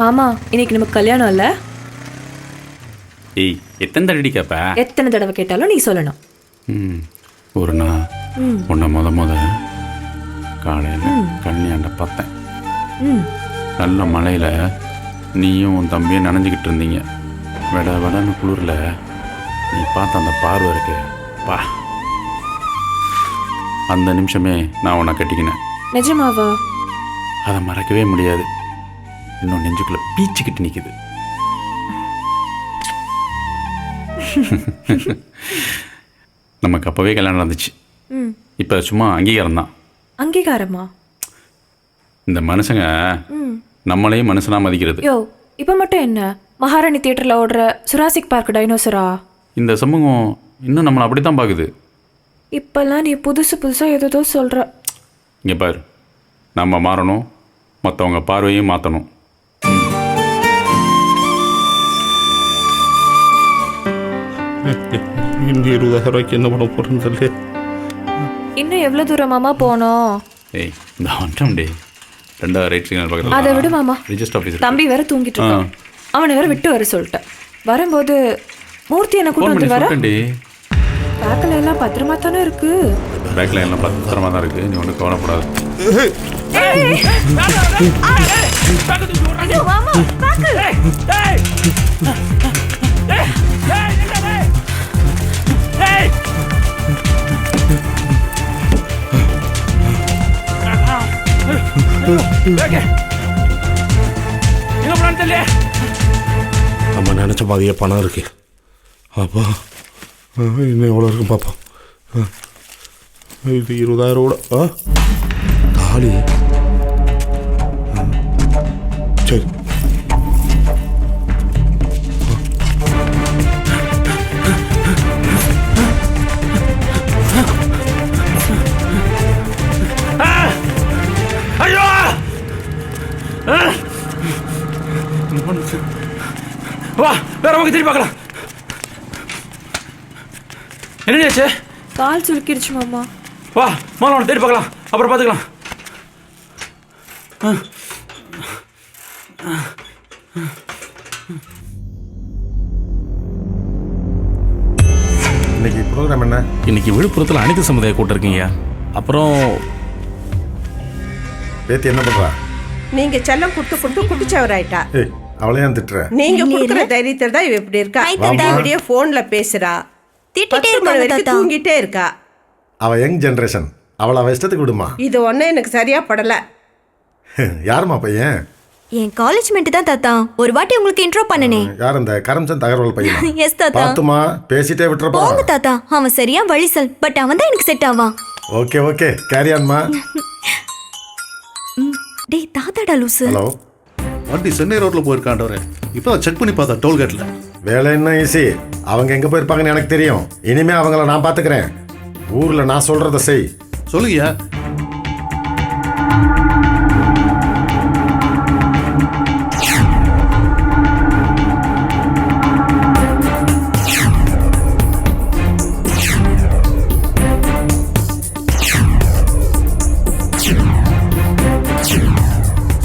மாமா இன்னைக்கு நமக்கு கல்யாணம் இல்ல? ஏய் எத்தனை தடவை கேப்ப? எத்தனை தடவை கேட்டாலும் நீ சொல்லணும். ஒரு நாள் உன்னை முத காலையில் கல்யாண்ட பார்த்தேன். நல்ல மழையில் நீயும் உன் தம்பியும் நனைஞ்சிக்கிட்டு இருந்தீங்க. விடன்னு குளிரில் நீ பார்த்த அந்த பார்வை இருக்கு பா, அந்த நிமிஷமே நான் உன்னை கட்டிக்கினேன். நிஜமாவா? அதை மறக்கவே முடியாது. இன்னும் நெஞ்சுக்குள்ள பீச்சிக்கிட்டு நிற்குது. நமக்கு அப்போவே கல்யாணம் நடந்துச்சு. இப்போ சும்மா அங்கீகாரம் தான். அங்கீகாரமா? இந்த மனுஷங்க நம்மளையும் மனுஷனா மதிக்கிறது. யோ இப்போ மட்டும் என்ன மகாராணி தியேட்டரில் ஓடுற சுராசிக் பார்க் டைனோசரா? இந்த சமூகம் இன்னும் நம்மளை அப்படி தான் பார்க்குது. இப்போல்லாம் நீ புதுசாக ஏதோ சொல்கிற. இங்கே பாரு, நம்ம மாறணும், மற்றவங்க பார்வையும் மாற்றணும். இந்த 20,000 ரூபாய்க்கு என்ன பண்ண போறேன்னு சொல்லி. இன்னும் எவ்வளோ தூரம் மாமா போனோம்? ஏய் இந்த வந்துட்டோம் டே. 2வது ரைட் சிக்னல் பக்கத்தில். அதை விடு மாமா, ரிஜிஸ்டர் ஆஃபீஸர் தம்பி வேற தூங்கிட்டு இருக்கான். அவனை வேற விட்டு வர சொல்லிட்டேன். வரும்போது மூர்த்தி என்ன கூட்டு வந்து வர. பேக்கில் எல்லாம் பத்திரமா தானே இருக்கு. பேக்கில் எல்லாம் பத்திரமா தான் இருக்கு. நீ ஒன்றும் கவலைப்படாது. நம்ம நினைச்ச பாதியே பணம் இருக்கு. அப்பா இன்னும் எவ்வளோ இருக்கும் பார்ப்போம். இது 20,000 கூட தாலி. சரி வா வேற பக்கம் திரும்பி பார்க்கலாம். என்னச்சு? கால் சுருக்கிடுச்சு மாமா. வா மாலை தேடி பார்க்கலாம், அப்புறம் பார்த்துக்கலாம். இன்னைக்கு ப்ரோக்ராம் என்ன? இன்னைக்கு விழுப்புரத்தில் அனைத்து சமுதாய கூட்டம் இருக்கீங்க. அப்புறம் பேத்தி என்ன பண்றா? நீங்க செல்லம் கொடுத்து குட்டிச்சவராயிட்டா. அவளையும் திட்டுற? நீங்க கொடுக்குற தைரியத்தில் தான் இவ இப்படி இருக்கா. விடிய போன்ல பேசுறா, 10 மணி வரைக்கும் தூங்கிட்டே இருக்கா. அவ யங் ஜெனரேஷன், அவளை அவ இஷ்டத்துக்கு விடுமா. இது ஒன்னும் எனக்கு சரியா படல. யாருமா பையன்? என் காலேஜ் மேட் தான் தாத்தா. ஒரு வாட்டி உங்களுக்கு இன்ட்ரோ பண்ணனே. யார் அந்த கரம்சந்த் அகர்வால் பையன்? எஸ் தாத்தா. பாத்துமா பேசிட்டே விட்டுறப்பா. போங்க தாத்தா, அவன் சரியா வழிசல். பட் அவன் தான் எனக்கு செட் ஆவான். ஓகே கேரி ஆன்மா. டேய் தாத்தாடா லூசு. ஹலோ, வண்டி சென்னை ரோட்ல போயிருக்காண்டவரே. இப்போ செக் பண்ணி பார்த்தா டோல்கேட்ல. வேலை என்ன ஈஸி. அவங்க எங்க போயிருப்பாங்கன்னு எனக்கு தெரியும். இனிமே அவங்கள நான் பாத்துக்கிறேன். ஊர்ல நான் சொல்றத செய். சொல்லுங்கயா.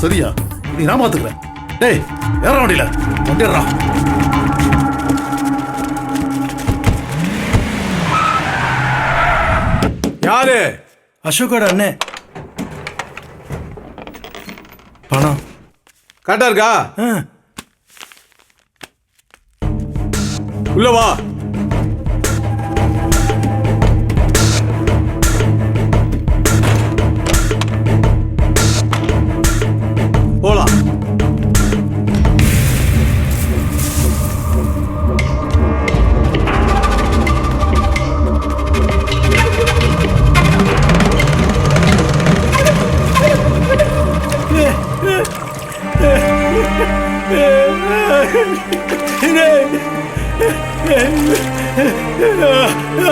சரியா, நீ நான் பாத்துக்கிறேன். டேய் ஏற வண்டியில வண்டிடுறா. யாரு? அசோகோட அண்ணே. பணம் கரெக்டா இருக்கா? உள்ள வா. போலாம்.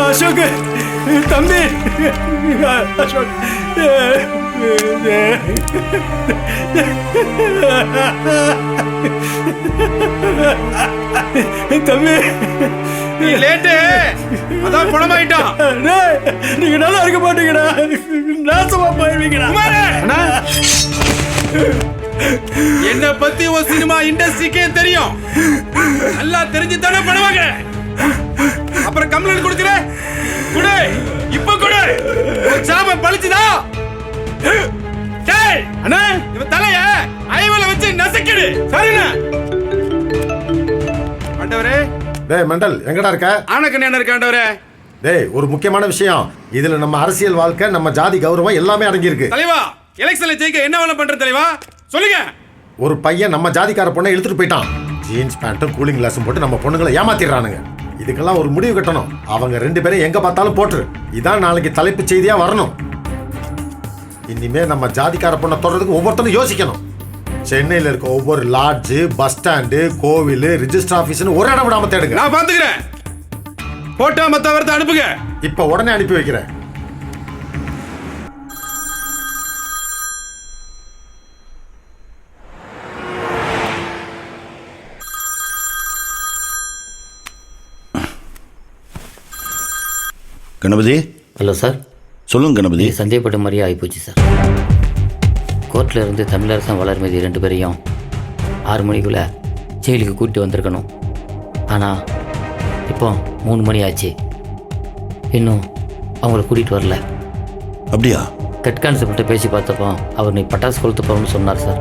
அசோக் தம்பி, அசோக் தம்பி லேட்டு அதான் குணமாயிட்டான். நீங்க நல்லா இருக்க மாட்டீங்கடா, நாசமா போயிருவீங்கடா. என்ன பத்தி ஒரு சினிமா இண்டஸ்ட்ரிக்கே தெரியும். நல்லா தெரிஞ்சு தானே பண்ணுவாங்க. அப்புறம் கம்ப்ளைண்ட் கொடுக்கிற குடு, இப்ப குடு. சாம பழிச்சுதா? டேய் அண்ணா, இவன் தலைய ஐவல வச்சு நசுக்கிடு. சரிண்ணா? ஆண்டவரே. டேய் மண்டல், எங்கடா இருக்க? ஆனக்கண்ண என்ன இருக்க ஆண்டவரே? டேய், ஒரு முக்கியமான விஷயம். இதுல நம்ம அரசியல் வாழ்க்கை, நம்ம ஜாதி கௌரவம் எல்லாமே அடங்கி இருக்கு. தலைவா, எலெக்ஷன்ல ஜெயிக்க என்ன வேலை பண்ற தலைவா? சொல்லுங்க. ஒரு பையன் நம்ம ஜாதிக்கார பொண்ணை இழுத்துட்டு போயிட்டான். ஜீன்ஸ் பேண்ட்டும் கூலிங் கிளாஸும் போட்டு நம்ம பொண்ணுங்களை ஏமாத்திடுறானுங்க. இதுக்கெல்லாம் ஒரு முடிவு கட்டணும். அவங்க 2 பேரும் எங்க பார்த்தாலும் போட்டுரு. இதான் நாளைக்கு தலைப்பு செய்தியா வரணும். இனிமே நம்ம ஜாதிக்கார பொண்ணை தொடர்றதுக்கு ஒவ்வொருத்தரும் யோசிக்கணும். சென்னையில் இருக்க ஒவ்வொரு லாட்ஜ், பஸ் ஸ்டாண்டு, கோவில், ரிஜிஸ்டர் ஆபீஸ்னு ஒரு இடம் விடாம தேடுங்க. நான் பாத்துக்கிறேன். போட்டா மத்த வரத்தை அனுப்புங்க. இப்ப உடனே அனுப்பி வைக்கிறேன். கணபதி. Hello sir. சொல்லுங்க கணபதி. சந்தேகப்பட்ட மாதிரியே ஆகிப்போச்சு சார். கோர்ட்டில் இருந்து தமிழரசன் வளர்மதி 2 பேரையும் 6 மணிக்குள்ளே ஜெயிலுக்கு கூட்டி வந்திருக்கணும். ஆனால் இப்போ 3 மணி ஆச்சு, இன்னும் அவங்கள கூட்டிகிட்டு வரல. அப்படியா? ஹெட் கான்ஸ்டபிள்கிட்ட பேசி பார்த்தப்போ அவர் நீ பட்டாசு கொளுத்து போகணும்னு சொன்னார் சார்.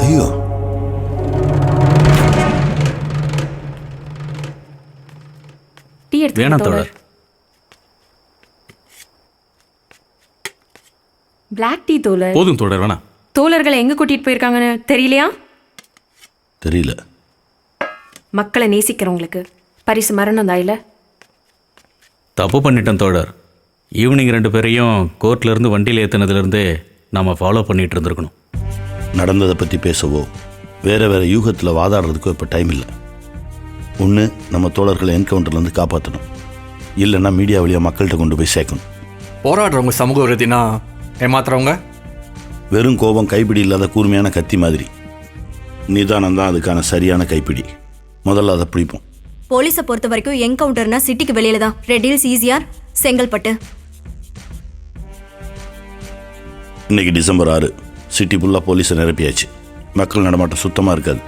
ஐயோ, டீ எடுத்து வேணாம் தோழர். பிளாக் டீ தோழர். போதும் தோழர், வேணாம். தோழர்களை எங்க கூட்டிட்டு போயிருக்காங்கன்னு தெரியலையா? தெரியல. மக்களை நேசிக்கிறவங்களுக்கு பரிசு மரணம் தான். இல்ல, தப்பு பண்ணிட்டேன் தோழர். ஈவினிங் 2 பேரையும் கோர்ட்ல இருந்து வண்டியில் ஏற்றினதுலேருந்தே நாம் ஃபாலோ பண்ணிட்டு இருந்திருக்கணும். நடந்ததை பற்றி பேசவோ வேறு வேறு யூகத்தில் வாதாடுறதுக்கோ இப்போ டைம் இல்லை. ஒன்று, நம்ம தோழர்களை என்கவுண்டர்லேருந்து காப்பாற்றணும். இல்லைன்னா மீடியா வழியாக மக்கள்கிட்ட கொண்டு போய் சேர்க்கணும். போராடுறவங்க சமூக விரோதினா ஏமாத்துறவங்க வெறும் கோபம் கைப்பிடி இல்லாத கூர்மையான கத்தி மாதிரி. நிதானம் தான் அதுக்கான சரியான கைப்பிடி. முதல்ல அதை பிடிப்போம். போலீஸை பொறுத்த வரைக்கும் என்கவுண்டர்னா சிட்டிக்கு வெளியில தான். Red hills, ECR, Chengalpattu. இன்னைக்கு டிசம்பர் 6. சிட்டி ஃபுல்லாக போலீஸை நிரப்பியாச்சு. மக்கள் நடமாட்டம் சுத்தமாக இருக்காது.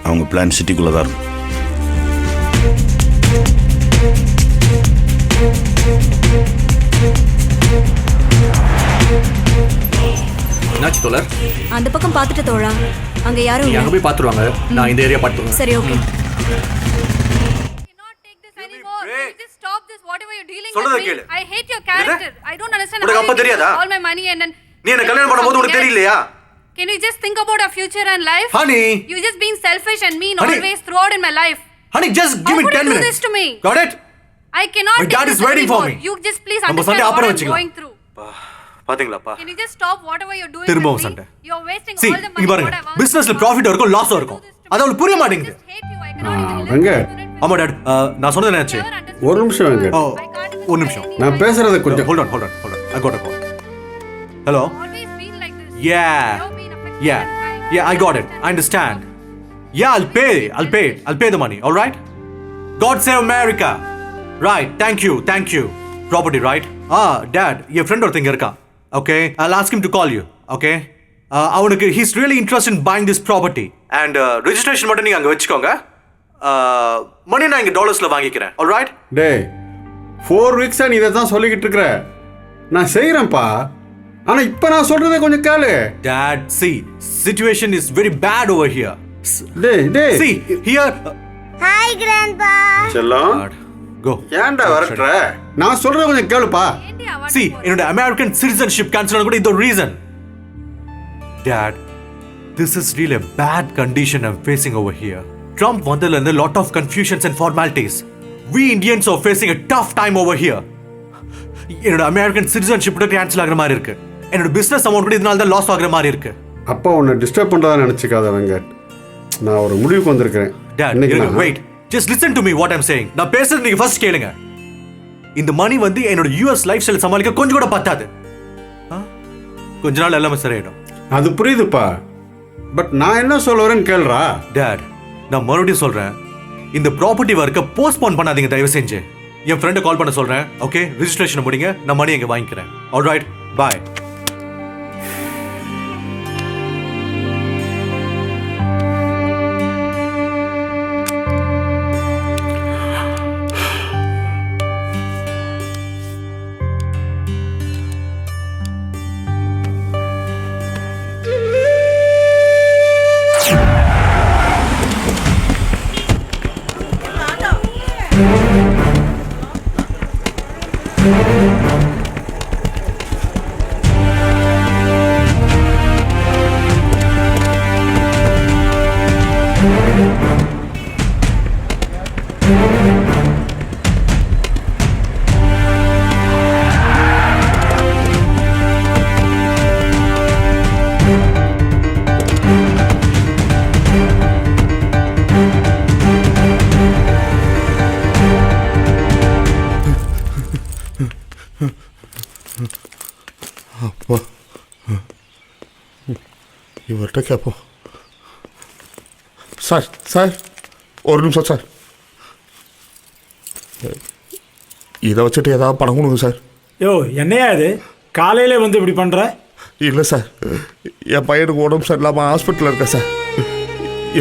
அவங்க பிளான் சிட்டிக்குள்ளே தான் இருக்கும். என்னாச்சு தோழர்? அந்த பக்கம் பார்த்துட்டு தோழா, அங்க யாரும் நீ இல்ல. அங்க போய் பார்த்துருவாங்க, நான் இந்த ஏரியா பார்த்துருவேன். சரி, ஓகே. சொல்றத கேளு. I hate your character. I don't understand உனக்கு அப்ப தெரியாதா? all my money and நீ என்ன கல்யாணம் பண்ணும்போது உனக்கு தெரியலையா? Can you just think about our future and life? Honey, you just being selfish and mean Honey. always throughout in my life. honey, just give me 10 do minutes. this to me? Got it? I cannot My take dad this is waiting for anymore. me. You just please நம்ம understand சண்டை what அப்புறம் I'm வச்சுக்கலாம். going through. பாத்தீங்களாப்பா? Can you just stop whatever you're doing திரும்பவும் with me? சண்டை. You're wasting See, all the இங்க money பாருங்க. what I want. பிசினஸ்ல profit இருக்கும், லாஸ் இருக்கும். அது அவளுக்கு புரிய மாட்டேங்குது. I hate you. I cannot even live வெங்க. with you. ஆமா டாட், நான் சொன்னது என்னாச்சு? Never understood. ஒரு நிமிஷம் வெங்க. ஓ, ஒரு நிமிஷம். நான் பேசுறத கொஞ்சம் Hold on. I got a call. Hello? Always been like this. Yeah. You've been affectionate and kind. I got it. I understand. Yeah, I'll pay the money, all right? God save America. Right, thank you. Property, right? Dad, your friend ஒருத்தங்க இருக்கா. Okay, I'll ask him to call you. Okay? அவனுக்கு he's really interested in buying this property. And registration மட்டும் நீங்க அங்க வெச்சுக்கோங்க. மணி நான் இங்க டாலர்ஸ்ல வாங்கிக்கிறேன். All right? டேய், 4 வீக்ஸா நீ இதை தான் சொல்லிக்கிட்டு இருக்கிற. நான் செய்யறேன்ப்பா. ஆனா இப்ப நான் சொல்றதை கொஞ்சம் கேளு. Dad, see, situation is very bad over here. டேய். See, here. Hi grandpa. செல்லம். Dad, go. ஏன்டா வரட்ற? நான் சொல்றதை கொஞ்சம் கேளுப்பா. See, என்னோட American citizenship cancel ஆன கூட இந்த reason. Dad, this is really a bad condition I'm facing over here. Trump வந்ததுல இருந்து lot of confusions and formalities. We Indians are facing a tough time over here. என்னோட American citizenship கூட cancel ஆகுற மாதிரி இருக்கு. என்னோட business amount கூட இதனால தான் லாஸ் ஆகுற மாதிரி இருக்கு. அப்பா உன்னை டிஸ்டர்ப் பண்றதா நினைச்சுக்காத வெங்கட். நான் ஒரு முடிவுக்கு வந்திருக்கேன். Dad, wait. Just listen to me what I'm saying. நான் பேசுறது நீங்க first கேளுங்க. இந்த மணி வந்து என்னோட US லைஃப் ஸ்டைல் சமாளிக்க கொஞ்சம் கூட பத்தாது. கொஞ்ச நாள் எல்லாமே சரியாயிடும். அது புரியுதுப்பா. பட் நான் என்ன சொல்ல வரேன்னு கேளுடா. Dad, நான் மறுபடியும் சொல்றேன். இந்த ப்ராப்பர்ட்டி வர்க்க போஸ்ட்போன் பண்ணாதீங்க தயவு செஞ்சு. என் ஃப்ரெண்டை கால் பண்ண சொல்றேன். ஓகே, ரெஜிஸ்ட்ரேஷன் முடிங்க, நான் மணி எங்க வாங்கிக்கிறேன். ஆல்ரைட், பாய். அப்பா இவர்கிட்ட கேட்போம். சார் சார் ஒரு நிமிஷம் சார், இதை வச்சுட்டு ஏதாவது பணம் கொடுங்க சார். யோ என்னையா இது காலையிலே வந்து இப்படி பண்ணுற? இல்லை சார், என் பையனுக்கு உடம்பு சரியில்லாமல் ஹாஸ்பிட்டலில் இருக்கேன் சார்.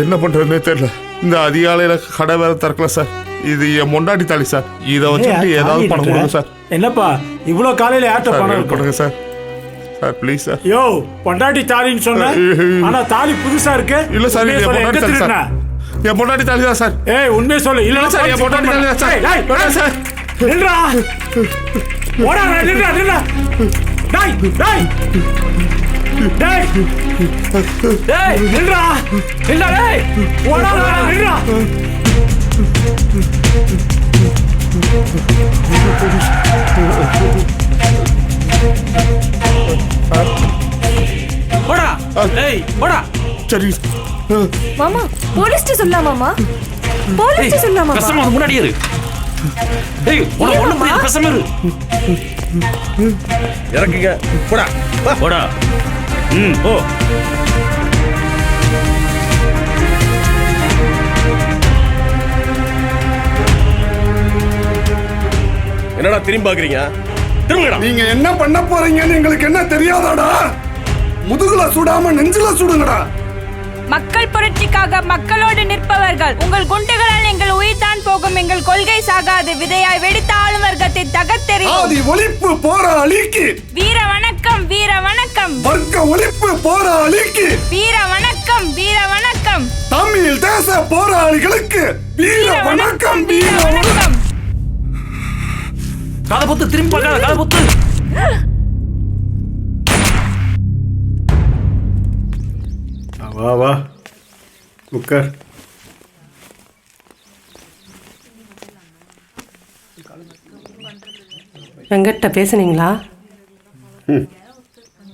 என்ன பண்ணுறதுனே தெரியல. இந்த அதிகாலையில் கடை வேறு திறக்கல சார். இது என் மொண்டாடி தாலி சார். இதை வச்சுட்டு ஏதாவது பணம் கொடுங்க சார். என்னப்பா இவ்வளோ காலையில் யார்ட்ட பணம் கொடுங்க சார். Sir please sir. யோ பொண்டாட்டி தாலின்னு சொன்ன, ஆனா தாலி புதுசா இருக்கு. இல்ல சார், இது என் பொண்டாட்டி தாலி சார். என் பொண்டாட்டி தாலி தான் சார். ஏய் உண்மையை சொல்லு. இல்ல சார், என் பொண்டாட்டி தாலி தான் சார். டேய் சார் நில்றா. ஓடா நில்றா நில்றா. டேய் டேய் டேய் டேய் நில்றா நில்றா. டேய் ஓடா நில்றா. போடா. டேய் போடா. சரி மாமா போலீஸ் சொல்லலாமா? போலீஸ் சொல்லலாமா? பேசாம முன்னாடி இரு. டேய் போடா ஒண்ணு புரியல. பேசாம இரு. இறக்குங்க. போடா போடா. ஓ என்னடா திரும்பி பாக்குறீங்க? திரும்புங்கடா. நீங்க என்ன பண்ண போறீங்கன்னு எங்களுக்கு என்ன தெரியாதாடா? முதுகுல சுடாம நெஞ்சில சுடுங்கடா. மக்கள் புரட்சிக்காக மக்களோடு நிற்பவர்கள். உங்கள் குண்டுகளால் எங்கள் உயிர் தான் போகும். எங்கள் கொள்கை சாகாது. விதையாய் வெடித்த ஆளும் வர்க்கத்தை தகர்த்தெறியும். ஆதி ஒழிப்பு போராளிக்கு வீர வணக்கம் வீர வணக்கம். வர்க்க ஒழிப்பு போராளிக்கு வீர வணக்கம் வீர வணக்கம். தமிழ் தேச போராளிகளுக்கு வீர வணக்கம் வீர வணக்கம். கால பொத்து திரும்பி பார்க்காத. கால பொத்து. வா வா உட்கார். வெங்கட்ட பேசுனீங்களா?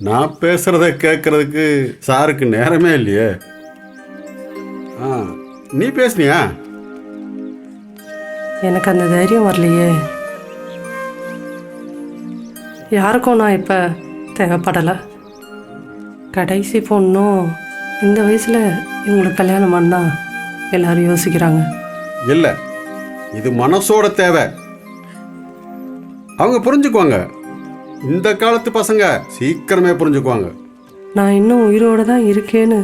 நான் பேசுறத கேட்கறதுக்கு சாருக்கு நேரமே இல்லையே. நீ பேசுனியா? எனக்கு அந்த தைரியம் வரலையே. யாருக்கும் நான் இப்போ தேவைப்படலை. கடைசி பொண்ணும் இந்த வயசில் இவங்களுக்கு கல்யாணம் பண்ணா எல்லாரும் யோசிக்கிறாங்க. இல்லை, இது மனசோட தேவை. அவங்க புரிஞ்சுக்குவாங்க. இந்த காலத்து பசங்க சீக்கிரமே புரிஞ்சுக்குவாங்க. நான் இன்னும் உயிரோடு தான் இருக்கேன்னு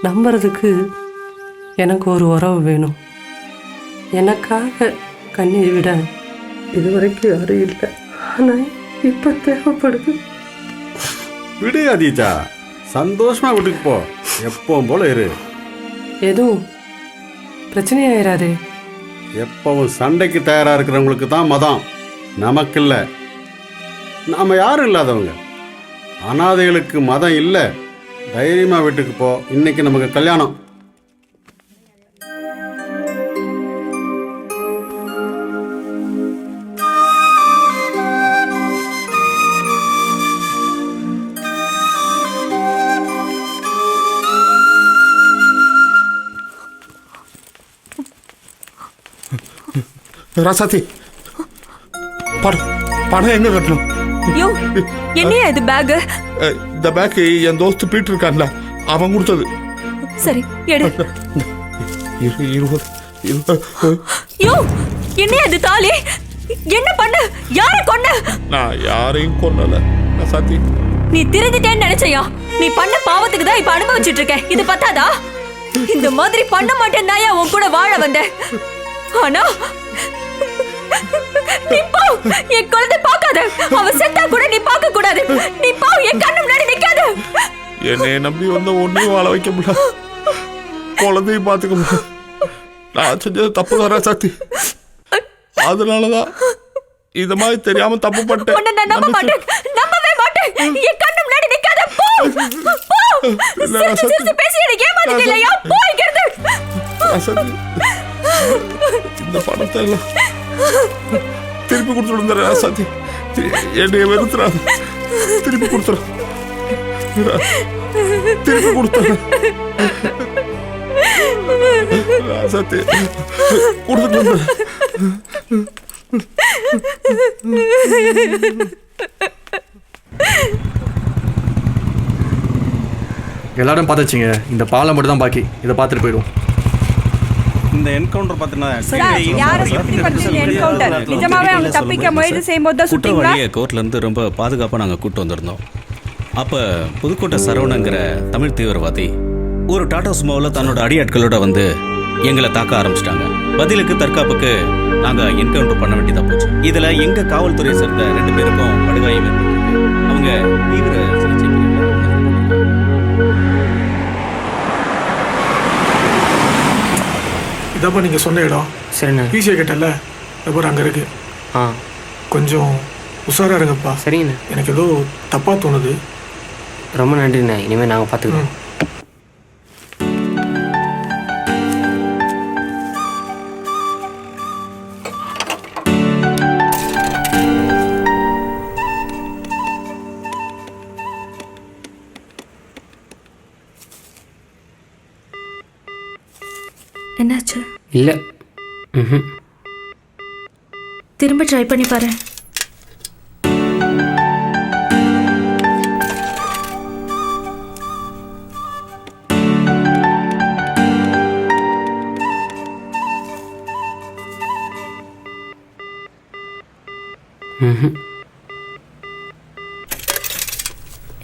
நம்புறதுக்கு எனக்கு ஒரு உறவு வேணும். எனக்காக கண்ணீர் விட இதுவரைக்கும் யாரும் இல்லை. ஆனால் இப்போ தேவைப்படுது. விடு அதீதா, சந்தோஷமா வீட்டுக்கு போ. எப்பவும் போல இரு. எதுவும் பிரச்சனையாயிராது. எப்பவும் சண்டைக்கு தயாரா இருக்கிறவங்களுக்கு தான் மதம், நமக்கு இல்லை. நாம யாரும் இல்லாதவங்க. அனாதைகளுக்கு மதம் இல்லை. தைரியமா வீட்டுக்கு போ. இன்னைக்கு நமக்கு கல்யாணம். ராசாத்தி, பணம் எங்க கட்டணும்? யோ என்னையா இது பேக்? இந்த பேக் என் தோஸ்து பீட்டர் இருக்கான்ல, அவன் கொடுத்தது. சரி எடு. 20. யோ என்னையா இது தாலி? என்ன பண்ண? யாரை கொன்ன? நான் யாரையும் கொன்னல ராசாத்தி. நீ திருந்திட்டேன்னு நினைச்சையா? நீ பண்ண பாவத்துக்கு தான் இப்ப அனுபவிச்சுட்டு இருக்க. இது பத்தாதா? இந்த மாதிரி பண்ண மாட்டேன் தாயா உன் கூட வாழ வந்தேன். ஆனா நீ போ, என் குழந்தை பார்க்காத. அவ செத்தா கூட நீ பார்க்க கூடாது. நீ போ, என் கண்ணு முன்னாடி நிக்காத. என்னை நம்பி வந்த ஒன்னையும் வாழ வைக்க முடியல, குழந்தையும் பார்த்துக்க முடியல. நான் செஞ்சது தப்பு தான் ராசாத்தி. அதனாலதான் இந்த மாதிரி தெரியாம தப்பு பண்ணிட்டேன். உன்னை நான் நம்ப மாட்டேன், நம்பவே மாட்டேன். என் கண்ணு முன்னாடி நிக்காத, போ போ. சிரிச்சு சிரிச்சு பேசி எனக்கு ஏமாத்திட்டீங்களா? போ இங்க இருந்து. ராசாத்தி, இந்த பணத்தை எல்லாம் திருப்பி கொடுத்துடுங்க ராசாத்தி. என்னைய வெறுத்துறாங்க, திருப்பி கொடுத்துற, திருப்பி கொடுத்துற ராசாத்தி, கொடுத்துட்டு வந்துடுறேன். எல்லாரும் பார்த்துச்சிங்க, இந்த பாலம் மட்டும் தான் பாக்கி. இதை பார்த்துட்டு போயிடுவோம். இந்த என்கவுண்டர் பார்த்தீங்கன்னா யாரை சுத்திப்படுத்தின என்கவுண்டர்? நிஜமாவே அவங்க தப்பிக்க முயற்சி செய்யும்போது தான் சுட்டீங்களா? குற்றவாளியை கோர்ட்லேருந்து ரொம்ப பாதுகாப்பாக நாங்கள் கூட்டு வந்திருந்தோம். அப்போ புதுக்கோட்டை சரவணங்கிற தமிழ் தீவிரவாதி ஒரு டாடா சுமோவில் தன்னோட அடியாட்களோட வந்து எங்களை தாக்க ஆரம்பிச்சிட்டாங்க. பதிலுக்கு தற்காப்புக்கு நாங்கள் என்கவுண்டர் பண்ண வேண்டியதாக போச்சு. இதில் எங்கள் காவல்துறையை சேர்ந்த 2 பேருக்கும் படுகாயம் ஏற்பட்டிருக்கு. அவங்க தீவிர சிகிச்சை பிரிவில் இதப்பா நீங்கள் சொன்ன இடம். சரிண்ணே. பிசிஐ கேட்டல, அப்புறம் அங்கே இருக்கு. ஆ கொஞ்சம் உஷாராக இருங்கப்பா. சரிங்கண்ணே. எனக்கு ஏதோ தப்பாக தோணுது. ரொம்ப நன்றிண்ணே, இனிமேல் நாங்கள் பார்த்துக்கிறோம். என்னாச்சு? இல்லை. திரும்ப ட்ரை பண்ணி பாரு.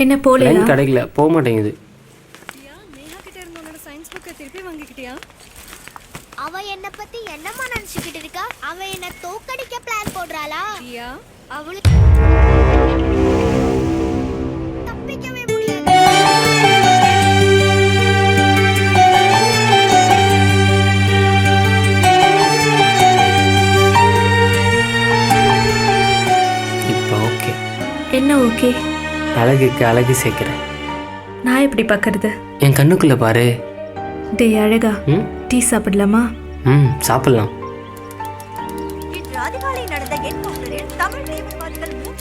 என்ன போல கிடைக்கல, போக மாட்டேங்குது. அவ என்ன பத்தி என்னமா நினைச்சுக்கிட்டு இருக்கா? அவ என்ன தோக்கடிக்க பிளான் போடுறாளா? அவளுக்கு தப்பிக்கவே முடியாது. இப்போ ஓகே. என்ன ஓகே? அழகுக்கு அழகு சேர்க்கிறேன். நான் எப்படி பார்க்கறது? என் கண்ணுக்குள்ள பாரு. டேய் அழகா, டீ சாப்பிடலாமா? சாப்பிடலாம்.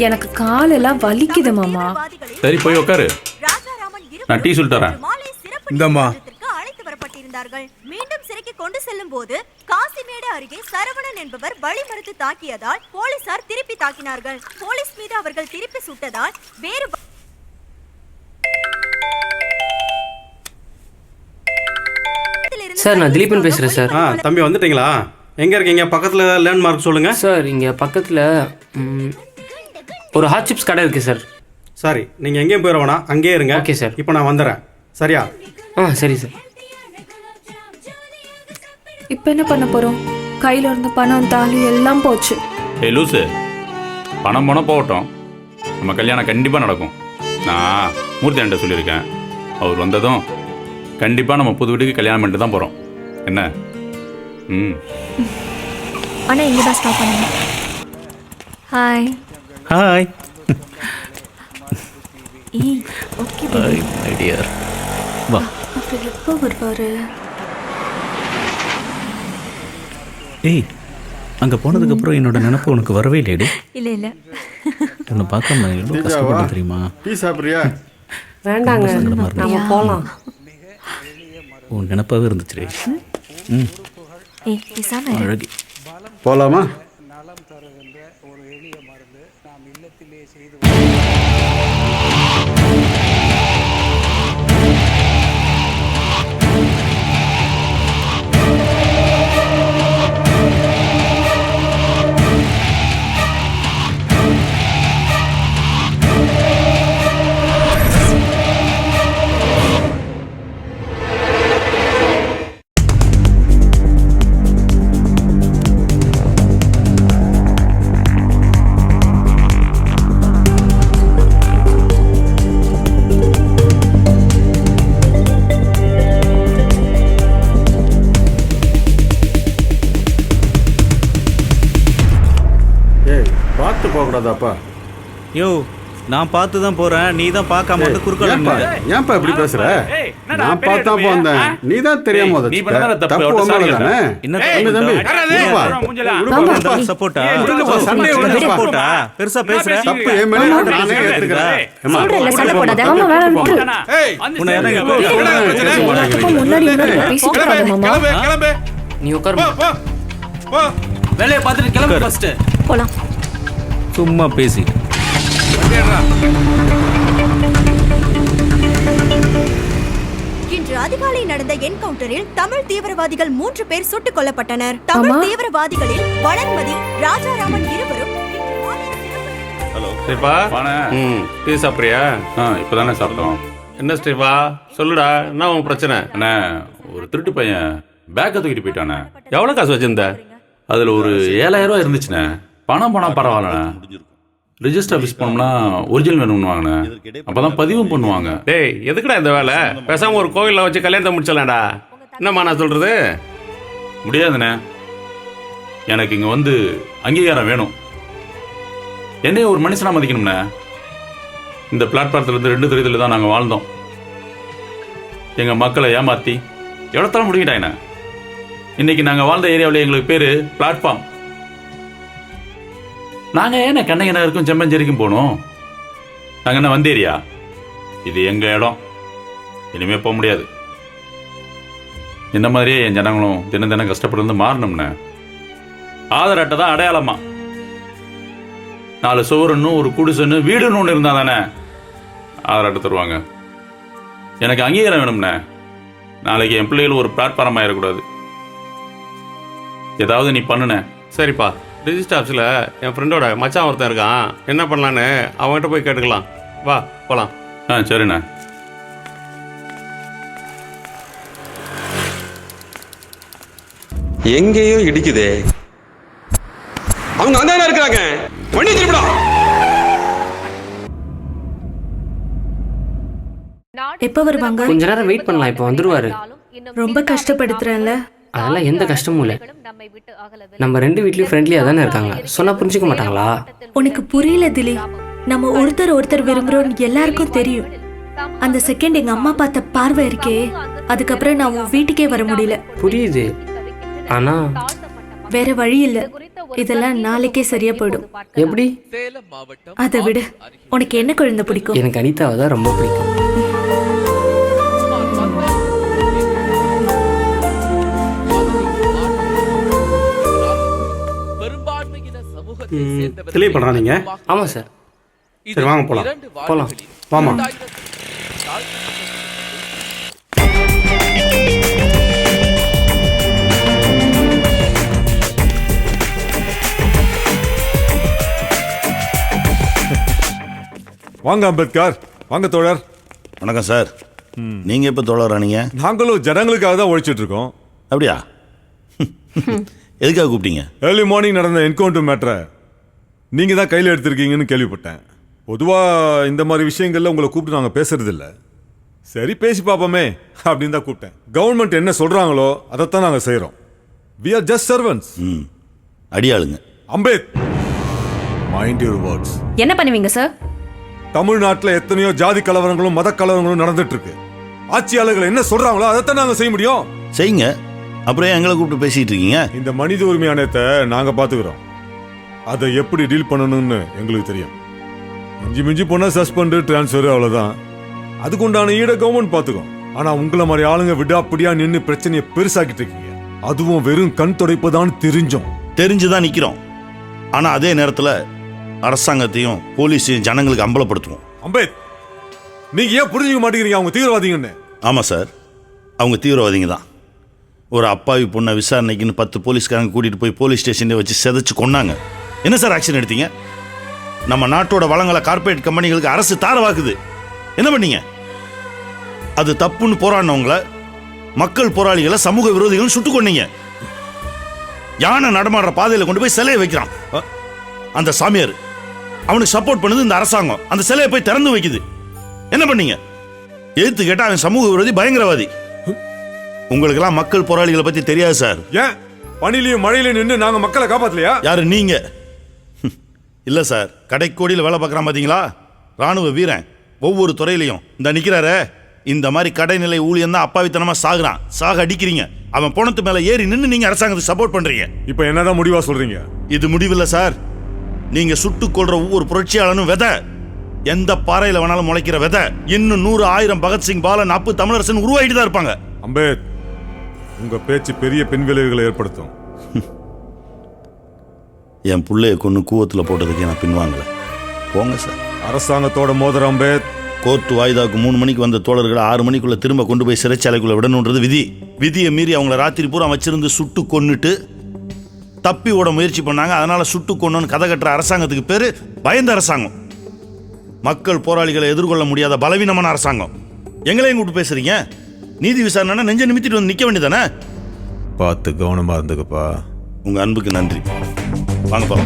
எனக்கு காலெல்லாம் வலிக்குது மாமா. சரி போய் உட்காரு, நான் டீ சொல்லிட்டு வரேன். இந்தம்மா. அழைத்து வரப்பட்டிருந்தார்கள். மீண்டும் சிறைக்கு கொண்டு செல்லும் போது காசிமேடு அருகே சரவணன் என்பவர் வழி மறுத்து தாக்கியதால் போலீசார் திருப்பி தாக்கினார்கள். போலீஸ் மீது அவர்கள் திருப்பி சுட்டதால் வேறு சார், நான் திலீபன் பேசுகிறேன் சார். தம்பி வந்துட்டீங்களா? எங்கே இருக்கீங்க? பக்கத்தில் லேண்ட்மார்க் சொல்லுங்கள் சார். இங்கே பக்கத்தில் ஒரு ஹாட் சிப்ஸ் கடை இருக்குது சார். சரி, நீங்கள் எங்கேயும் போயிட வேணாம், அங்கேயே இருங்க. Okay sir. இப்போ நான் வந்துடுறேன். சரியா? சரி சார். இப்போ என்ன பண்ண போறோம்? கையில இருந்த பணம், தாலி எல்லாம் போச்சு. ஏய் லூசு, பணம் போனால் போகட்டும், நம்ம கல்யாணம் கண்டிப்பாக நடக்கும். நான் மூர்த்தி அண்ட சொல்லியிருக்கேன். அவர் வந்ததும் கண்டிப்பாக நம்ம புது வீட்டுக்கு கல்யாணம் பண்ணிட்டு தான் போகிறோம். என்ன? ஆனால் இங்கே தான் ஸ்டாப் பண்ணுங்க. Hi. Hi. Okay my dear. வா. அப்புறம் எப்போ வருவார்? ஏய், அங்கே போனதுக்கப்புறம் என்னோட நினப்பு உனக்கு வரவே இல்லையடி? இல்லை இல்லை, உன்னை பார்க்க நான் எவ்வளோ கஷ்டப்பட்டேன் தெரியுமா? டீ சாப்பிட்றியா? வேண்டாங்க, நம்ம போகலாம். உன் நினப்பாகவே இருந்துச்சு. அழகி. போகலாமா? சொல்லக்கூடாதாப்பா? யோ நான் பார்த்து தான் போறேன், நீ தான் பார்க்காம வந்து ஏன்பா ஏன்பா இப்படி பேசுற? நான் பார்த்தா வந்தேன், நீ தான் தெரியாம நீ பண்ணதான தப்பு, தப்பு அவட்ட உன் மேல sorry தானே? என்ன தம்பி, தம்பி, விடுப்பா. விடுப்பா. சப்போர்ட்டா விடுப்பா, சண்டையை விடுப்பா. சப்போர்ட்டா பெருசா பேசுற தப்பு என் மேல இருக்கு, நானே ஏத்துக்கிறேன். ஏம்மா, சொல்றேன்ல, சண்டை போடாத. ஆமா, வேணாம், விட்டுரு. உன்னை என்னங்க முன்னாடி பேசிட்டு இருக்காத மாமா. கிளம்பு நீ உட்காருமா. வேலையை பார்த்துட்டு கிளம்பு ஃபர்ஸ்ட். போலாம். சும்மா பேசி இன்று அதிகாலை நடந்த என்கவுண்டரில் தமிழ் தீவிரவாதிகள் 3 பேர் சுட்டுக் கொல்லப்பட்டனர். தமிழ் தீவிரவாதிகளில் வளர்மதி, ராஜாராமன் இருவரும் ஹலோ ஸ்டீஃபா, டீ சாப்பிட்றியா? இப்போதானே சாப்பிட்டோம். என்ன ஸ்டீஃபா சொல்லுடா, என்ன உன் பிரச்சனை? அண்ணா, ஒரு திருட்டு பையன் பேக்கை தூக்கிட்டு போயிட்டானே. எவ்வளோ காசு வச்சிருந்த? அதில் ஒரு 7000 ரூபா இருந்துச்சுண்ணே. பணம் பரவாயில்லண்ணே. ரிஜிஸ்டர் ஆஃபீஸ் போனோம்னா ஒரிஜினல் வேணும்னு வாங்கினே, அப்பதான் பதிவும் பண்ணுவாங்க. டேய், எதுக்குடா இந்த வேலை? பேசாம ஒரு கோயிலில் வச்சு கல்யாணத்தை முடிச்சலாம்டா. என்னம்மா நான் சொல்றது? முடியாதுண்ணே, எனக்கு இங்க வந்து அங்கீகாரம் வேணும். என்னைய ஒரு மனுஷனா மதிக்கணும்ண்ணே. இந்த பிளாட்ஃபாரத்துல இருந்து 2 தெருவில் தான் நாங்கள் வாழ்ந்தோம். எங்க மக்களை ஏமாத்தி எவ்வளோத்தாலும் முடிக்கிட்டாங்கண்ணே. இன்னைக்கு நாங்கள் வாழ்ந்த ஏரியாவில் எங்களுக்கு பேரு பிளாட்ஃபார்ம். நாங்கள் ஏன்னா கண்ணகி நகருக்கும் செம்மஞ்சேரிக்கும் போகணும்? நாங்கள் என்ன வந்தேரியா? இது எங்கள் இடம், இனிமே போக முடியாது. இந்த மாதிரியே என் ஜனங்களும் தினம் தினம் கஷ்டப்பட்டு மாறணும்னு. ஆதார் அட்டை தான் அடையாளமா. 4 சுவருன்னு ஒரு குடிசைன்னு வீடுன்னு ஒன்று இருந்தால் தானே ஆதார் அட்டை தருவாங்க. எனக்கு அங்கீகாரம் வேணும்ண்ணே. நாளைக்கு என் பிள்ளைகள் ஒரு பிளாட்ஃபார்ம் ஆயிடக்கூடாது. ஏதாவது நீ பண்ணுன. சரிப்பா, ரிஜிஸ்டர் ஆஃபீஸில் என் ஃப்ரெண்டோட மச்சான் ஒருத்தன் இருக்கான். என்ன பண்ணலான்னு அவன்கிட்ட போய் கேட்டுக்கலாம். வா போகலாம். சரிண்ணே. எங்கேயோ இடிக்குதே. அவங்க அங்கே இருக்கிறாங்க. வண்டி திருப்பிடா. எப்ப வருவாங்க? கொஞ்ச நேரம் வெயிட் பண்ணலாம், இப்போ வந்துருவாரு. ரொம்ப கஷ்டப்படுத்துறேன்ல. அதெல்லாம் எந்த கஷ்டமும் இல்லை. நம்ம 2 வீட்லயும் ஃப்ரெண்ட்லியா தானே இருக்காங்க. சொன்னா புரிஞ்சுக்க மாட்டாங்களா? உனக்கு புரியல திலி. நம்ம ஒருத்தர் விரும்புறோம்னு எல்லாருக்கும் தெரியும். அந்த செகண்ட் எங்க அம்மா பார்த்த பார்வை இருக்கே, அதுக்கப்புறம் நான் உன் வீட்டுக்கே வர முடியல. புரியுது, ஆனா வேற வழி இல்ல. இதெல்லாம் நாளைக்கே சரியா போயிடும். எப்படி? அதை விடு. உனக்கு என்ன குழந்தை பிடிக்கும்? எனக்கு அனிதாவை தான் ரொம்ப பிடிக்கும். கிளியர் பண்றா நீங்க? ஆமா சார். சரி வாங்க போலாம். போலாம் வாமா. வாங்க அம்பேத்கர், வாங்க தோழர். வணக்கம் சார். நீங்க எப்போ தோழரானீங்க? நாங்களும் ஜனங்களுக்காக தான் உழைச்சிட்டு இருக்கோம். அப்படியா? எதுக்காக கூப்பிட்டீங்க? ஏர்லி மார்னிங் நடந்த என்கவுண்டர் மேட்டரை நீங்கள் தான் கையில் எடுத்திருக்கீங்கன்னு கேள்விப்பட்டேன். பொதுவாக இந்த மாதிரி விஷயங்கள்ல உங்களை கூப்பிட்டு நாங்கள் பேசுறது இல்லை. சரி பேசி பார்ப்போமே அப்படின்னு தான் கூப்பிட்டேன். கவர்மெண்ட் என்ன சொல்கிறாங்களோ அதைத்தான் நாங்கள் செய்கிறோம். We are just servants. அடியாளுங்க. அம்பேத், மைண்ட் யுவர் வேர்ட்ஸ். என்ன பண்ணுவீங்க சார்? தமிழ்நாட்டில் எத்தனையோ ஜாதி கலவரங்களும் மத கலவரங்களும் நடந்துட்டு இருக்கு. ஆட்சியாளர்கள் என்ன சொல்றாங்களோ அதைத்தான் நாங்கள் செய்ய முடியும். செய்யுங்க. அப்புறம் எங்களை கூப்பிட்டு பேசிட்டு இருக்கீங்க? இந்த மனித உரிமை ஆணையத்தை நாங்கள் பார்த்துக்கிறோம். அதை எப்படி டீல் பண்ணணும்னு எங்களுக்கு தெரியும். மிஞ்சி போனால் சஸ்பெண்டு, டிரான்ஸ்ஃபர், அவ்வளோதான். அதுக்கு உண்டான ஈட கவர்மெண்ட் பார்த்துக்கும். ஆனால் உங்களை மாதிரி ஆளுங்க விடாப்படியா நின்று பிரச்சனையை பெருசாக்கிட்டு இருக்கீங்க. அதுவும் வெறும் கண் துடைப்பதான்னு தெரிஞ்சுதான் நிற்கிறோம். ஆனால் அதே நேரத்தில் அரசாங்கத்தையும் போலீஸையும் ஜனங்களுக்கு அம்பலப்படுத்துவோம். அம்பேத், நீங்க ஏன் புரிஞ்சுக்க மாட்டேங்கிறீங்க அவங்க தீவிரவாதிங்கன்னு? ஆமாம் சார், அவங்க தீவிரவாதிங்க தான். ஒரு அப்பாவி பொண்ணை விசாரணைக்குன்னு 10 போலீஸ்காரங்க கூட்டிகிட்டு போய் போலீஸ் ஸ்டேஷனில் வச்சு செதைச்சு கொன்னாங்க. என்ன சார் ஆக்ஷன் எடுத்தீங்க? நம்ம நாட்டோட வளங்களை கார்பரேட் கம்பெனிகளுக்கு அரசு தாரவாக்குது. என்ன பண்ணீங்க? அது தப்புன்னு போராடினவங்கள, மக்கள் போராளிகளை, சமூக விரோதிகள் சுட்டு கொன்னீங்க. யானை நடமாடுற பாதையில் கொண்டு போய் சிலையை வைக்கிறான் அந்த சாமியார். அவனுக்கு சப்போர்ட் பண்ணுது இந்த அரசாங்கம். அந்த சிலையை போய் திறந்து வைக்குது. என்ன பண்ணீங்க? எதிர்த்து கேட்டா அவன் சமூக விரோதி, பயங்கரவாதி. உங்களுக்கெல்லாம் மக்கள் போராளிகளை பத்தி தெரியாது சார். ஏன் பனிலையும் மழையில நின்று நாங்க மக்களை காப்பாத்தலையா? யாரு நீங்க? இல்லை சார், கடைக்கோடியில் வேலை பார்க்குறான் பார்த்தீங்களா, ராணுவ வீரன். ஒவ்வொரு துறையிலையும் இந்த நிற்கிறாரு, இந்த மாதிரி கடைநிலை ஊழியம் தான் அப்பாவித்தனமாக சாக அடிக்கிறீங்க. அவன் போனத்து மேலே ஏறி நின்று நீங்கள் அரசாங்கத்துக்கு சப்போர்ட் பண்ணுறீங்க. இப்போ என்னதான் முடிவாக சொல்கிறீங்க? இது முடிவில்லை சார். நீங்கள் சுட்டுக் கொள்கிற ஒவ்வொரு புரட்சியாளனும் விதை, எந்த பாறையில் வேணாலும் முளைக்கிற விதை. இன்னும் 100 1000 பகத்சிங், பாலன், அப்பு, தமிழரசன் உருவாகிட்டு தான் இருப்பாங்க. அம்பேத், உங்கள் பேச்சு பெரிய பின் விளைவுகளை ஏற்படுத்தும். என் பிள்ளைய கொண்டு கூவத்தில் போட்டதுக்கு நான் பின்வாங்கலை. போங்க சார். அரசாங்கத்தோட மோதிர அம்பேத். கோர்ட்டு வாய்தாக்கு 3 மணிக்கு வந்த தோழர்களை 6 மணிக்குள்ளே திரும்ப கொண்டு போய் சிறைச்சாலைக்குள்ளே விடணுன்றது விதி. விதியை மீறி அவங்கள ராத்திரி பூரா வச்சிருந்து சுட்டு கொன்னுட்டு தப்பி ஓட முயற்சி பண்ணாங்க. அதனால் சுட்டு கொன்னோன்னு கதை கட்டுற அரசாங்கத்துக்கு பேர் பயந்த அரசாங்கம். மக்கள் போராளிகளை எதிர்கொள்ள முடியாத பலவீனமான அரசாங்கம். எங்களையும் கூப்பிட்டு பேசுறீங்க? நீதி விசாரணை நெஞ்ச நிமித்திட்டு வந்து நிற்க வேண்டியதானே? பார்த்து கவனமாக இருந்துக்கப்பா. உங்கள் அன்புக்கு நன்றி. வாங்கப்பா.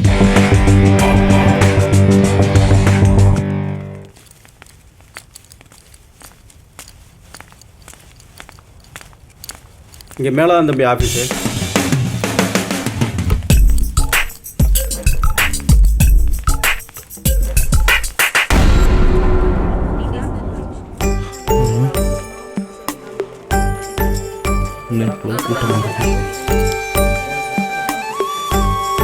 இங்கே மேலே தான் தம்பி ஆஃபீஸு.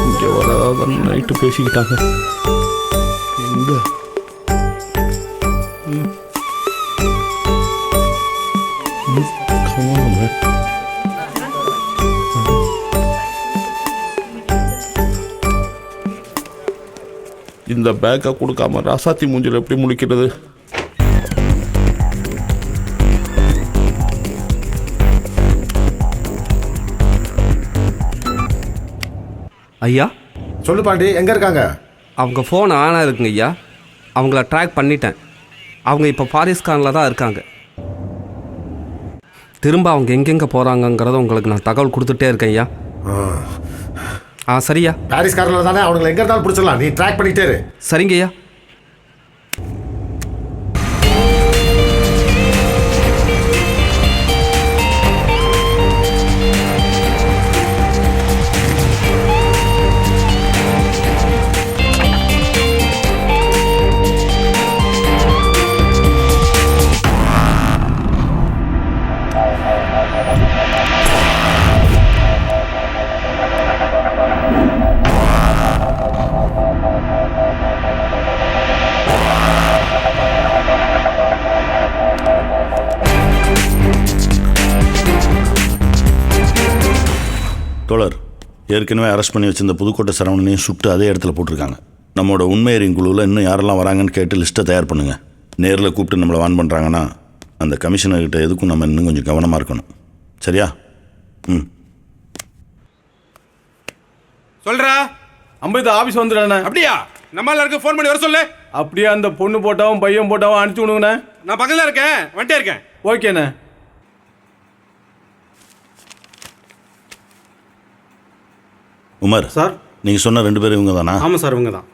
இங்கே வராதான் நைட்டு பேசிக்கிட்டாங்க. எங்க இந்த பேக்கை கொடுக்காம ராசாத்தி மூஞ்சில் எப்படி முழிக்கிறது? ஐயா சொல்லு பாண்டி, எங்கே இருக்காங்க? அவங்க ஃபோன் ஆனாக இருக்குங்க ஐயா. அவங்கள ட்ராக் பண்ணிட்டேன். அவங்க இப்போ பாரிஸ்கானில் தான் இருக்காங்க. திரும்ப அவங்க எங்கெங்கே போகிறாங்கங்கிறத உங்களுக்கு நான் தகவல் கொடுத்துட்டே இருக்கேன் ஐயா. சரியா? பாரிஸ்காரில் தானே, அவங்களை எங்கே இருந்தாலும் பிடிச்சிடலாம். நீ ட்ராக் பண்ணிட்டே இரு. சரிங்க ஐயா. தோழர், ஏற்கனவே அரெஸ்ட் பண்ணி வச்சிருந்த புதுக்கோட்டை சரவணனையும் சுட்டு அதே இடத்துல போட்டிருக்காங்க. நம்மளோட உண்மையறியும் குழுவில் இன்னும் யாரெல்லாம் வராங்கன்னு கேட்டு லிஸ்ட்டை தயார் பண்ணுங்கள். நேரில் கூப்பிட்டு நம்மளை வான் பண்ணுறாங்கன்னா அந்த கமிஷனர்கிட்ட எதுக்கும் நம்ம இன்னும் கொஞ்சம் கவனமாக இருக்கணும். சரியா? ம். சொல்றா, அம்பேத் ஆஃபீஸ் வந்துடுறேண்ணே. அப்படியா? நம்ம எல்லாருக்கும் ஃபோன் பண்ணி வர சொல்லு. அப்படியே அந்த பொண்ணு போட்டாவும் பையன் போட்டாவும் அனுப்பிச்சு விடுங்கண்ணே. நான் பக்கத்தில் இருக்கேன், வந்துட்டே இருக்கேன். ஓகேண்ணே. உமர் சார், நீங்கள் சொன்ன 2 பேரும் இவங்க தானா? ஆமாம் சார், இவங்க தான்.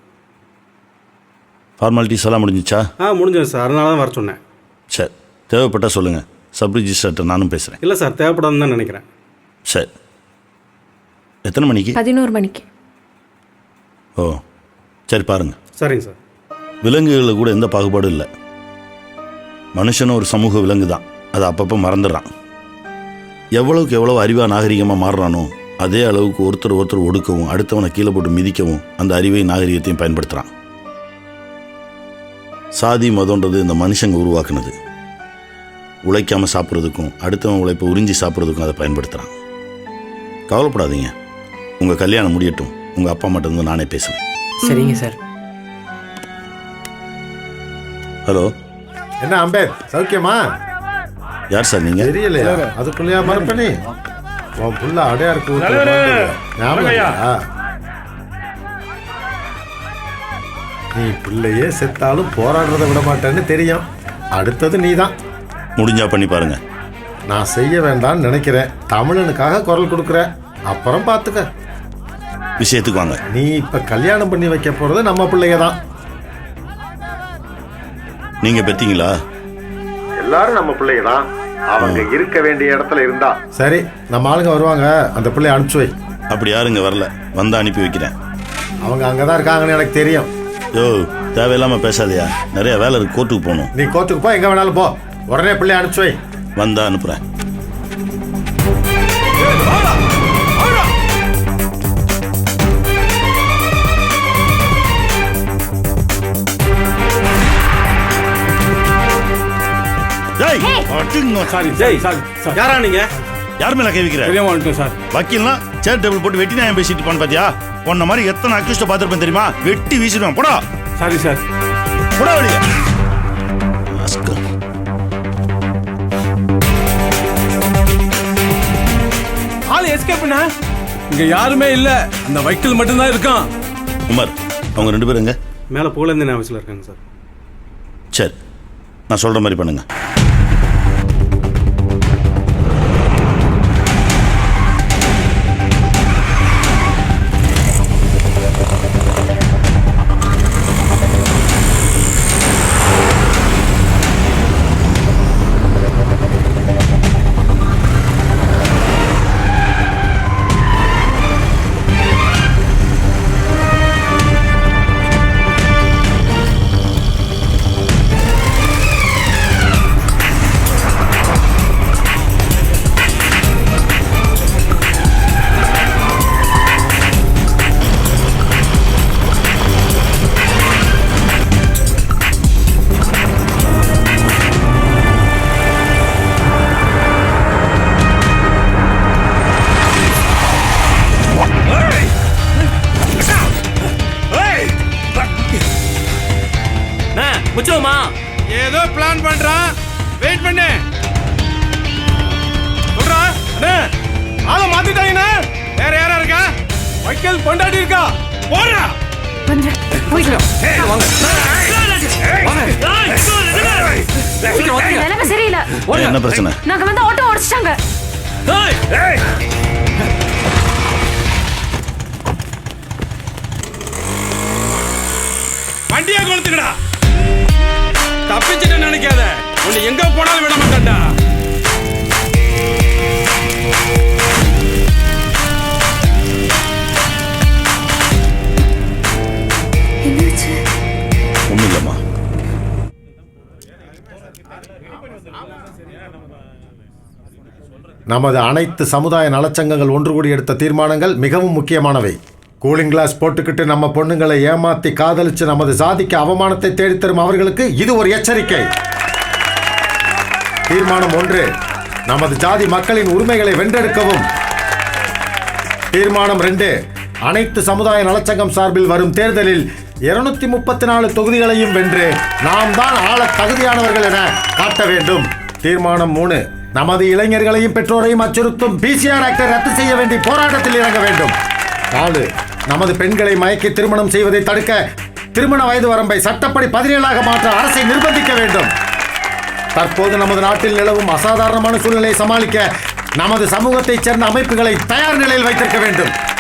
ஃபார்மாலிட்டிஸ் எல்லாம் முடிஞ்சிச்சா? முடிஞ்சது சார், அதனால தான் வர சொன்னேன். சரி, தேவைப்பட்டால் சொல்லுங்கள். சப் ரிஜிஸ்டர்கிட்ட நானும் பேசுகிறேன். இல்லை சார், தேவைப்படாதுன்னு தான் நினைக்கிறேன். சரி, எத்தனை மணிக்கு? 11 மணிக்கு. ஓ சரி, பாருங்கள். சரிங்க சார். விலங்குகளில் கூட எந்த பாகுபாடும் இல்லை. மனுஷனும் ஒரு சமூக விலங்கு தான். அதை அப்பப்போ மறந்துடுறான். எவ்வளவுக்கு எவ்வளோ அறிவாக நாகரிகமாக மாறுறானோ அதே அளவுக்கு ஒருத்தர் ஒடுக்கவும் அடுத்தவனை கீழே போட்டு மிதிக்கவும் அந்த அறிவை நாகரிகத்தையும் பயன்படுத்துகிறான். சாதி மதம்ன்றது இந்த மனுஷங்க உருவாக்குனது. உழைக்காமல் சாப்பிட்றதுக்கும் அடுத்தவன் உழைப்பை உறிஞ்சி சாப்பிட்றதுக்கும் அதை பயன்படுத்துகிறான். கவலைப்படாதீங்க, உங்கள் கல்யாணம் முடியட்டும். உங்கள் அப்பா மட்டும் நானே பேசுகிறேன். சரிங்க சார். ஹலோ, என்ன அம்பேத், சௌக்கியமா? யார் சார் நீங்கள்? தெரியலையா? அதுக்குள்ளேயா மறப்பனே? உன் புள்ள அடையாருக்கு நீ பிள்ளையே செத்தாலும் போராடுறத விட மாட்டேன்னு தெரியும். அடுத்தது நீ தான். முடிஞ்சா பண்ணி பாருங்க. நான் செய்ய வேண்டாம்னு நினைக்கிறேன். தமிழனுக்காக குரல் கொடுக்குற, அப்புறம் பார்த்துக்க. விஷயத்துக்கு வாங்க. நீ இப்ப கல்யாணம் பண்ணி வைக்க போறது நம்ம பிள்ளைய தான். நீங்க பெத்தீங்களா? எல்லாரும் நம்ம பிள்ளைய தான். அவங்க இருக்க வேண்டிய இடத்துல இருந்தா சரி. நம்ம ஆளுங்க வருவாங்க, அந்த பிள்ளைய அனுப்பிச்சு வை. அப்படி யாருங்க வரல, வந்தா அனுப்பி வைக்கிறேன். அவங்க அங்கதான் இருக்காங்கன்னு எனக்கு தெரியும். யோ தேவையில்லாம பேசாதயா, நிறைய வேலை இருக்கு, கோர்ட்டுக்கு போகணும். நீ கோர்ட்டுக்கு போ, எங்க வேணாலும் போ. உடனே பிள்ளை அனுப்பிச்சு வை. வந்தா அனுப்புறேன். யாரா நீங்க? யார் மேல கை வைக்கிற? சார் வக்கீல்னா சேர் டேபிள் போட்டு வெட்டி நான் பேசிட்டு போன பாத்தியா? உன்ன மாதிரி எத்தனை அக்யூஸ்ட பாத்திருப்பேன் தெரியுமா? வெட்டி வீசிடுவேன். போடா. Sorry sir. போடா வெளியே. ஆள் எஸ்கேப் பண்ண இங்க யாருமே இல்ல, அந்த வைக்கல் மட்டும் தான் இருக்கான். உமர், அவங்க 2 பேரும் எங்க? மேல போலந்து ஆஃபீஸ்ல இருக்காங்க சார். சரி, நான் சொல்ற மாதிரி பண்ணுங்க. முச்சோமா ஏதோ பிளான் பண்றான், வெயிட் பண்ணு. சொல்றா அண்ணே, ஆள மாத்திட்டாங்க. வேற யாரா இருக்கா? வைக்கல் பொண்டாட்டி இருக்கா? போறா சரியில்லை. என்ன பிரச்சனை? நாங்க வந்து ஆட்டோ உடைச்சிட்டாங்க. வண்டியா கொளுத்துக்கடா. தப்பிச்சுட்டு நினைக்காத, உன்னை எங்க போனாலும் விட மாட்டேன்டா. ஒண்ணும் இல்லம்மா. நமது அனைத்து சமுதாய நலச்சங்கங்கள் ஒன்று கூடி எடுத்த தீர்மானங்கள் மிகவும் முக்கியமானவை. கூலிங் கிளாஸ் போட்டுக்கிட்டு நம்ம பொண்ணுங்களை ஏமாத்தி காதலிச்சு நமது சாதிக்கு அவமானத்தை தேடித்தரும் அவர்களுக்கு இது ஒரு எச்சரிக்கை. தீர்மானம் 1, நமது ஜாதி மக்களின் உரிமைகளை வென்றெடுக்கவும். தீர்மானம் 2, அனைத்து சமுதாய நலச்சங்கம் சார்பில் வரும் தேர்தலில் 234 தொகுதிகளையும் வென்று நாம் தான் ஆள தகுதியானவர்கள் என காட்ட வேண்டும். தீர்மானம் 3, நமது இளைஞர்களையும் பெற்றோரையும் அச்சுறுத்தும் பிசிஆர் ஆக்டை ரத்து செய்ய வேண்டி போராட்டத்தில் இறங்க வேண்டும். 4, நமது பெண்களை மயக்கி திருமணம் செய்வதை தடுக்க திருமண வயது வரம்பை சட்டப்படி 17ஆக மாற்ற அரசை நிர்பந்திக்க வேண்டும். தற்போது நமது நாட்டில் நிலவும் அசாதாரணமான சூழ்நிலையை சமாளிக்க நமது சமூகத்தைச் சேர்ந்த அமைப்புகளை தயார் நிலையில் வைத்திருக்க வேண்டும்.